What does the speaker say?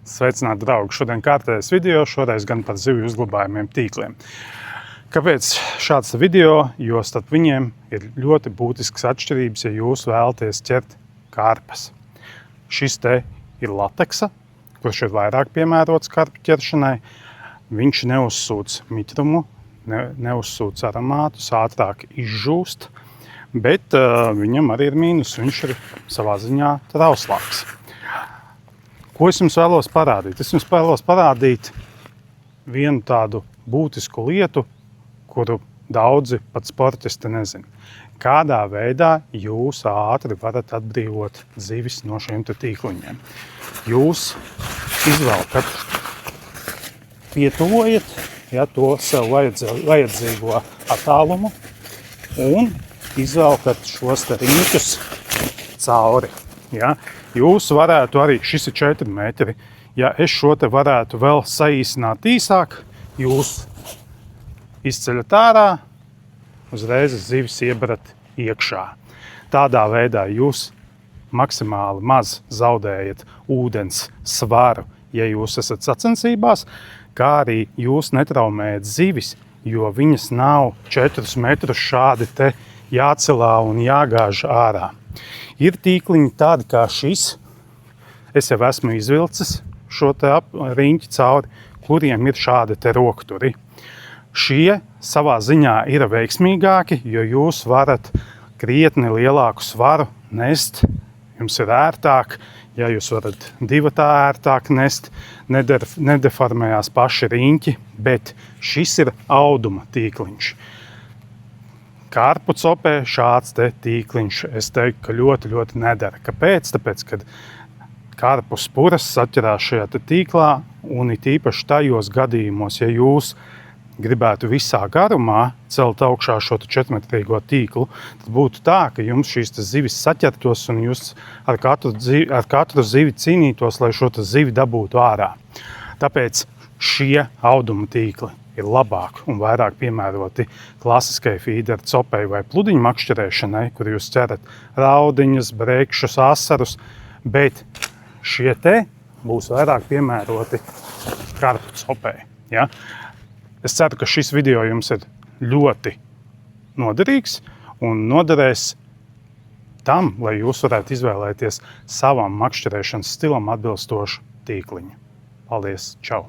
Sveicināti, draugi! Šodien kārtējais video, šoreiz gan par zivju uzglabājumiem tīkliem. Kāpēc šāds video? Jo starp viņiem ir ļoti būtisks atšķirības, ja jūs vēlaties ķert karpas. Šis te ir lateksa, kurš ir vairāk piemērots karpu ķeršanai. Viņš neuzsūc mitrumu, neuzsūc aromātus, ātrāk izžūst, bet viņam arī ir mīnus, viņš ir savā ziņā trauslāks. Ko es jums vēlos parādīt? Es jums vēlos parādīt vienu tādu būtisku lietu, kuru daudzi pat sportisti nezina. Kādā veidā jūs ātri varat atbrīvot zivis no šiem tīkliņiem. Jūs izvelkat, pietuvojat to sev vajadzīgo attālumu un izvelkat šos te riņķus cauri. Ja? Jūs varētu arī, šis ir 4 metri, ja es šo te varētu vēl saīsināt īsāk, jūs izceļat ārā, uzreiz zivis iebarat iekšā. Tādā veidā jūs maksimāli maz zaudējat ūdens svaru, ja jūs esat sacensībās, kā arī jūs netraumējat zivis, jo viņas nav 4 metrus šādi te jācelā un jāgāž ārā. Ir tīkliņi tādi kā šis, es jau esmu izvilcis šo te riņķi cauri, kuriem ir šādi te rokturi. Šie savā ziņā ir veiksmīgāki, jo jūs varat krietni lielāku svaru nest, jums ir ērtāk, ja jūs varat divatā ērtāk nest, nedeformējās paši riņķi, bet šis ir auduma tīkliņš. Karpu copē šāds te tīkliņš, es teiktu, ka ļoti nedara. Kāpēc? Tāpēc, kad karpu spuras saķerās šajā te tīklā, un it īpaši tajos gadījumos, ja jūs gribētu visā garumā celt augšā šo 4-metrīgo tīklu, tad būtu tā, ka jums šīs zivis saķertos un jūs ar katru zivi cīnītos, lai šo zivi dabūtu ārā. Tāpēc šie auduma tīkli ir labāk un vairāk piemēroti klasiskai feederu copei vai pludiņu makšķerēšanai, kur jūs ķerat raudiņas, brekšus, asarus, bet šie te būs vairāk piemēroti karpu copei. Ja? Es ceru, ka šis video jums ir ļoti noderīgs un noderēs tam, lai jūs varētu izvēlēties savam makšķerēšanas stilam atbilstošu tīkliņu. Paldies! Čau!